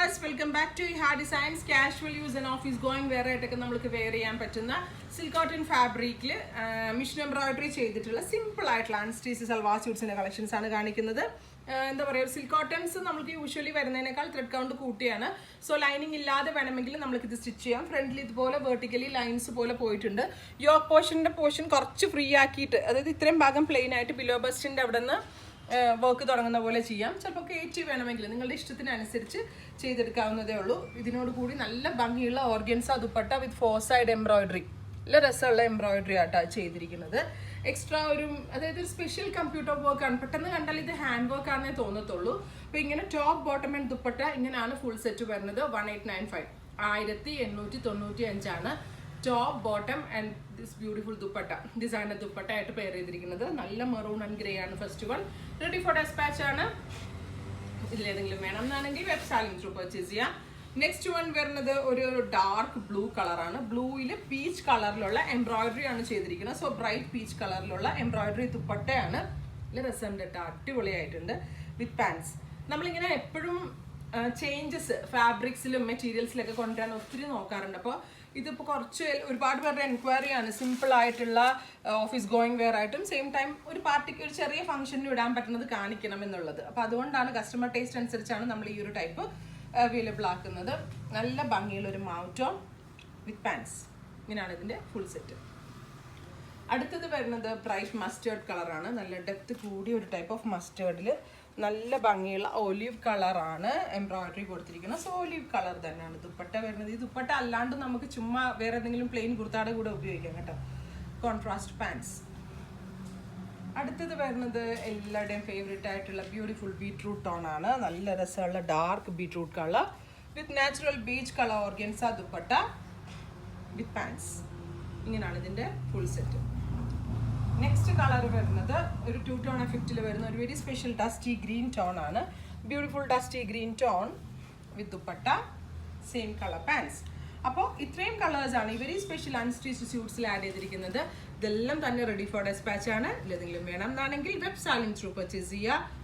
viewers, welcome back to Iha Designs. Casual use and office going wear ആയിട്ടൊക്കെ നമുക്ക് wear ചെയ്യാൻ പറ്റുന്ന silk cotton ഫാബ്രിക്കിൽ മിഷൻ എംബ്രോയിഡറി ചെയ്തിട്ടുള്ള സിമ്പിൾ ആയിട്ടുള്ള അൺസ്റ്റിച്ച് സൽവാർ സ്യൂട്ട്സിന്റെ കളക്ഷൻസ് ആണ് കാണിക്കുന്നത്. എന്താ പറയുക, സിൽക്ക് കോട്ടൺസ് നമുക്ക് യൂഷ്വലി വരുന്നതിനേക്കാൾ ത്രെഡ് കൗണ്ട് കൂട്ടിയാണ്. സോ ലൈനിങ് ഇല്ലാതെ വേണമെങ്കിൽ നമുക്ക് ഇത് സ്റ്റിച്ച് ചെയ്യാം. ഫ്രണ്ടിൽ ഇതുപോലെ വെർട്ടിക്കലി ലൈൻസ് പോലെ പോയിട്ടുണ്ട്. യോക്ക് പോർഷൻ കുറച്ച് ഫ്രീ ആക്കിയിട്ട്, അതായത് ഇത്രയും ഭാഗം പ്ലെയിൻ ആയിട്ട് ബിലോ ബസ്റ്റിന്റെ അവിടെ നിന്ന് വർക്ക് തുടങ്ങുന്ന പോലെ ചെയ്യാം. ചിലപ്പോൾ കയറ്റി വേണമെങ്കിൽ നിങ്ങളുടെ ഇഷ്ടത്തിനനുസരിച്ച് ചെയ്തെടുക്കാവുന്നതേ ഉള്ളൂ. ഇതിനോട് കൂടി നല്ല ഭംഗിയുള്ള ഓർഗൻസ ദുപ്പട്ട വിത്ത് 4 സൈഡ് എംബ്രോയിഡറി, നല്ല രസമുള്ള എംബ്രോയിഡറി ആയിട്ടാണ് ചെയ്തിരിക്കുന്നത്. എക്സ്ട്രാ അതായത് ഒരു സ്പെഷ്യൽ കമ്പ്യൂട്ടർ വർക്ക് ആണ്. പെട്ടെന്ന് കണ്ടാൽ ഇത് ഹാൻഡ് വർക്ക് ആണെന്നേ തോന്നത്തുള്ളൂ. അപ്പോൾ ഇങ്ങനെ ടോപ്പ് ബോട്ടം ആൻഡ് ദുപ്പട്ട ഇങ്ങനെയാണ് ഫുൾ സെറ്റ് വരുന്നത്. 1895 1895 top bottom and this beautiful dupatta, designer dupatta ആയിട്ട് പെയർ ചെയ്തിരിക്കുന്നത്. നല്ല മെറൂൺ ആൻഡ് ഗ്രേ ആണ്. First one ready for despatch ആണ്. ഇതിലേതെങ്കിലും വേണം എന്നാണെങ്കിൽ വെബ്സൈറ്റിൽ ത്രൂ പർച്ചേസ് ചെയ്യാം. നെക്സ്റ്റ് വൺ വരുന്നത് ഒരു ഡാർക്ക് ബ്ലൂ കളറാണ്. ബ്ലൂവിൽ പീച്ച് കളറിലുള്ള എംബ്രോയിഡറി ആണ് ചെയ്തിരിക്കുന്നത്. സോ ബ്രൈറ്റ് പീച്ച് കളറിലുള്ള എംബ്രോയിഡറി ദുപ്പട്ടയാണ്. നല്ല രസമുണ്ട് കേട്ടോ, അടിപൊളിയായിട്ടുണ്ട്. വിത്ത് പാൻസ്. നമ്മളിങ്ങനെ എപ്പോഴും ചേഞ്ചസ് ഫാബ്രിക്സിലും മെറ്റീരിയൽസിലൊക്കെ കൊണ്ടുവരാൻ ഒത്തിരി നോക്കാറുണ്ട്. അപ്പോൾ ഇതിപ്പോൾ ഒരുപാട് പേരുടെ എൻക്വയറി ആണ്. സിമ്പിൾ ആയിട്ടുള്ള ഓഫീസ് ഗോയിങ് വെയർ ആയിട്ടും സെയിം ടൈം ഒരു പാർട്ടിക്ക് ഒരു ചെറിയ ഫംഗ്ഷനിൽ ഇടാൻ പറ്റുന്നത് കാണിക്കണം എന്നുള്ളത്. അപ്പോൾ അതുകൊണ്ടാണ് കസ്റ്റമർ ടേസ്റ്റ് അനുസരിച്ചാണ് നമ്മൾ ഈ ഒരു ടൈപ്പ് അവൈലബിൾ ആക്കുന്നത്. നല്ല ഭംഗിയുള്ള ഒരു മൗറ്റോൺ വിത്ത് പാൻസ്. ഇങ്ങനെയാണ് ഇതിൻ്റെ ഫുൾ സെറ്റ്. അടുത്തത് വരുന്നത് ബ്രൈറ്റ് മസ്റ്റേർഡ് കളറാണ്. നല്ല ഡെപ്ത് കൂടിയ ഒരു ടൈപ്പ് ഓഫ് മസ്റ്റേർഡിൽ നല്ല ഭംഗിയുള്ള ഒലിവ് കളറാണ് എംബ്രോയിഡറി കൊടുത്തിരിക്കുന്നത്. സോ ഒലിവ് കളർ തന്നെയാണ് ദുപ്പട്ട വരുന്നത്. ഈ ദുപ്പട്ട അല്ലാണ്ട് നമുക്ക് ചുമ്മാ വേറെ എന്തെങ്കിലും പ്ലെയിൻ കുർത്താടെ കൂടെ ഉപയോഗിക്കാം കേട്ടോ. Contrast pants. അടുത്തത് വരുന്നത് എല്ലാവരുടെയും ഫേവറേറ്റ് ആയിട്ടുള്ള ബ്യൂട്ടിഫുൾ ബീട്രൂട്ട് ടോൺ ആണ്. നല്ല രസമുള്ള dark beetroot colour with natural beach colour organza dupatta with pants. ഇങ്ങനെയാണ് ഇതിൻ്റെ ഫുൾ സെറ്റ്. നെക്സ്റ്റ് കളർ വരുന്നത് ഒരു 2 ടോൺ എഫക്റ്റിൽ വരുന്ന ഒരു very special dusty green tone ആണ്. Beautiful dusty green tone with dupatta, same colour pants. അപ്പോൾ ഇത്രയും കളേഴ്സാണ് ഈ വെരി സ്പെഷ്യൽ അൺസ്റ്റിച്ച് സ്യൂട്ട്സിൽ ആഡ് ചെയ്തിരിക്കുന്നത്. ഇതെല്ലാം തന്നെ റെഡി ഫോർ ഡെസ്പാച്ച് ആണ്. ഇതിലെന്തെങ്കിലും വേണം എന്നാണെങ്കിൽ വെബ്സൈറ്റിൽ ത്രൂ പർച്ചേസ് ചെയ്യുക.